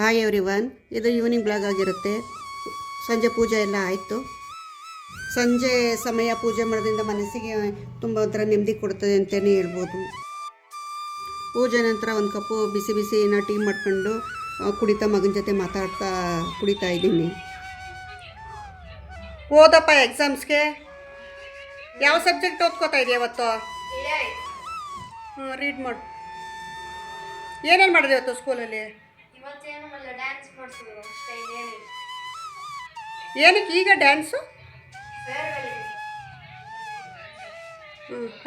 Hi everyone, ಇದು evening blog ಆಗಿರುತ್ತೆ. ಸಂಜೆ ಪೂಜೆ ಎಲ್ಲ ಆಯಿತು. ಸಂಜೆ ಸಮಯ ಪೂಜೆ ಮಾಡೋದ್ರಿಂದ ಮನಸ್ಸಿಗೆ ತುಂಬ ಒಂಥರ ನೆಮ್ಮದಿ ಕೊಡ್ತದೆ ಅಂತಲೇ ಹೇಳ್ಬೋದು. ಪೂಜೆ ನಂತರ ಒಂದು ಕಪ್ಪು ಬಿಸಿ ಬಿಸಿನ ಟೀ ಮಾಡ್ಕೊಂಡು ಕುಡಿತಾ ಮಗನ ಜೊತೆ ಮಾತಾಡ್ತಾ ಕುಡಿತಾ ಇದ್ದೀನಿ. ಓದಪ್ಪ ಎಕ್ಸಾಮ್ಸ್ಗೆ. ಯಾವ ಸಬ್ಜೆಕ್ಟ್ ಓದ್ಕೋತಾ ಇದೆಯಾ ಇವತ್ತು? ರೀಡ್ ಮಾಡು. ಏನೇನು ಮಾಡಿದೆ ಇವತ್ತು ಸ್ಕೂಲಲ್ಲಿ? ಏನಕ್ಕೆ ಈಗ dance?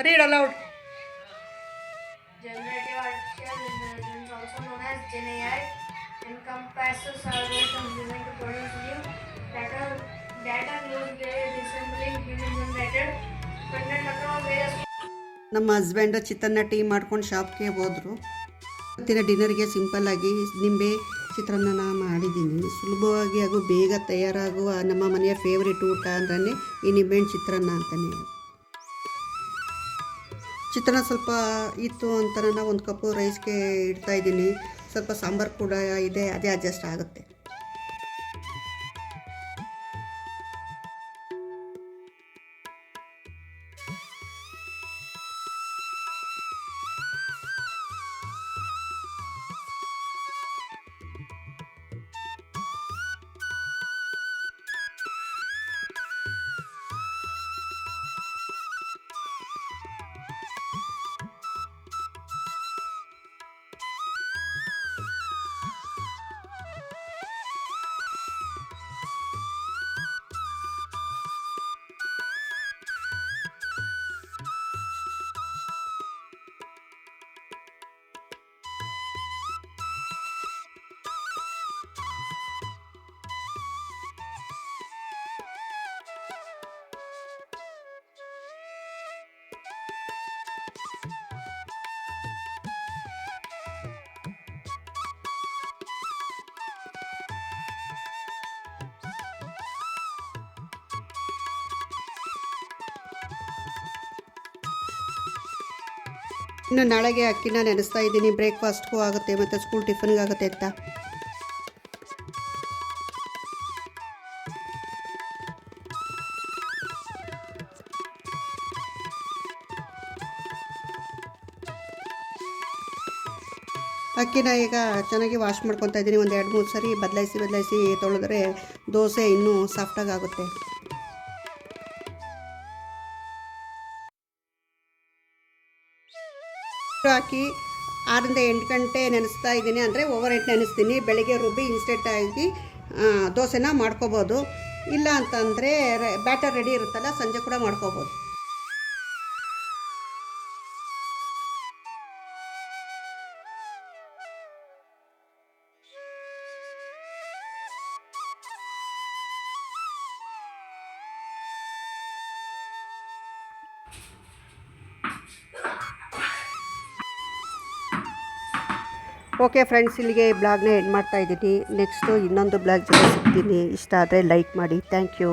Read aloud. Generative artificial intelligence, also known as GenAI, encompasses algorithms designed to produce new data closely resembling human-generated content across various. ನಮ್ಮ ಹಸ್ಬೆಂಡು ಚಿತ್ರಾನ್ನ ಟೀ ಮಾಡ್ಕೊಂಡು ಶಾಪ್ಗೆ ಹೋದರು. ಇವತ್ತಿನ ಡಿನ್ನರ್ಗೆ ಸಿಂಪಲ್ಲಾಗಿ ನಿಂಬೆ ಚಿತ್ರಾನ್ನ ಮಾಡಿದ್ದೀನಿ. ಸುಲಭವಾಗಿ ಹಾಗೂ ಬೇಗ ತಯಾರಾಗುವ ನಮ್ಮ ಮನೆಯ ಫೇವ್ರೇಟ್ ಊಟ ಅಂದ್ರೆ ಈ ನಿಂಬೆಹಣ್ಣು ಚಿತ್ರಾನ್ನ ಅಂತಲೇ. ಚಿತ್ರಾನ್ನ ಸ್ವಲ್ಪ ಇತ್ತು ಅಂತ ನಾನು ಒಂದು ಕಪ್ಪು ರೈಸ್ಗೆ ಇಡ್ತಾಯಿದ್ದೀನಿ. ಸ್ವಲ್ಪ ಸಾಂಬಾರು ಕೂಡ ಇದೆ, ಅದೇ ಅಡ್ಜಸ್ಟ್ ಆಗುತ್ತೆ. ಇನ್ನು ನಾಳೆಗೆ ಅಕ್ಕಿನ ನೆನೆಸ್ತಾ ಇದ್ದೀನಿ. ಬ್ರೇಕ್ಫಾಸ್ಟ್ಗೂ ಆಗುತ್ತೆ ಮತ್ತು ಸ್ಕೂಲ್ ಟಿಫನ್ಗೆ ಆಗುತ್ತೆ ಅಂತ. ಅಕ್ಕಿನ ಈಗ ಚೆನ್ನಾಗಿ ವಾಶ್ ಮಾಡ್ಕೊತಾ ಇದ್ದೀನಿ. ಒಂದು 2-3 ಸರಿ ಬದಲಾಯಿಸಿ ತೊಳೆದ್ರೆ ದೋಸೆ ಇನ್ನೂ ಸಾಫ್ಟಾಗಿ ಆಗುತ್ತೆ. ಹಾಕಿ 6-8 ಗಂಟೆ ನೆನೆಸ್ತಾ ಇದ್ದೀನಿ. ಅಂದರೆ ಓವರ್ ನೈಟ್ ನೆನೆಸ್ತೀನಿ. ಬೆಳಗ್ಗೆ ರುಬ್ಬಿ ಇನ್ಸ್ಟೆಂಟಾಗಿ ದೋಸೆನ ಮಾಡ್ಕೋಬೋದು. ಇಲ್ಲ ಅಂತಂದರೆ ಬ್ಯಾಟರ್ ರೆಡಿ ಇರುತ್ತಲ್ಲ, ಸಂಜೆ ಕೂಡ ಮಾಡ್ಕೋಬೋದು. ಓಕೆ ಫ್ರೆಂಡ್ಸ್, ಇಲ್ಲಿಗೆ ಈ ಬ್ಲಾಗ್ನ ಎಂಡ್ ಮಾಡ್ತಾ ಇದ್ದೀನಿ. ನೆಕ್ಸ್ಟು ಇನ್ನೊಂದು ಬ್ಲಾಗ್ ಜೊತೆ ಸಿಗ್ತೀನಿ. ಇಷ್ಟ ಆದರೆ ಲೈಕ್ ಮಾಡಿ. Thank you.